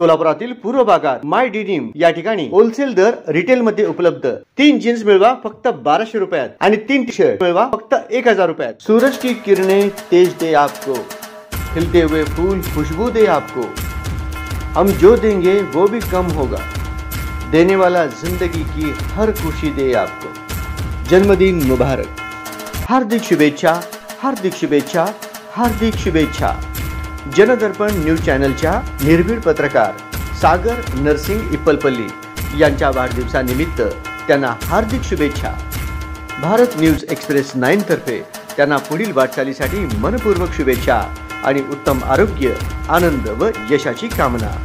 सोलापुरातील पूर्व भागात माय डेनिम या ठिकाणी होलसेल दर रिटेल मध्ये उपलब्ध। 3 जीन्स मिळवा फक्त 1200 रुपयात आणि 3 टी शर्ट मिळवा फक्त 1000 रुपयात। सूरज की किरणें तेज दे आपको, खिलते हुए फूल खुशबू दे आपको, हम जो देंगे वो भी कम होगा, देने वाला जिंदगी की हर खुशी दे आपको। जन्मदिन मुबारक। हार्दिक शुभेच्छा, हार्दिक शुभेच्छा, हार्दिक शुभेच्छा। जनदर्पण न्यूज चॅनलच्या निर्भीड पत्रकार सागर नरसिंग इप्पलपल्ली यांच्या वाढदिवसानिमित्त त्यांना हार्दिक शुभेच्छा। भारत न्यूज एक्सप्रेस 9 तर्फे त्यांना पुढील वाटचालीसाठी मनपूर्वक शुभेच्छा आणि उत्तम आरोग्य, आनंद व यशाची कामना।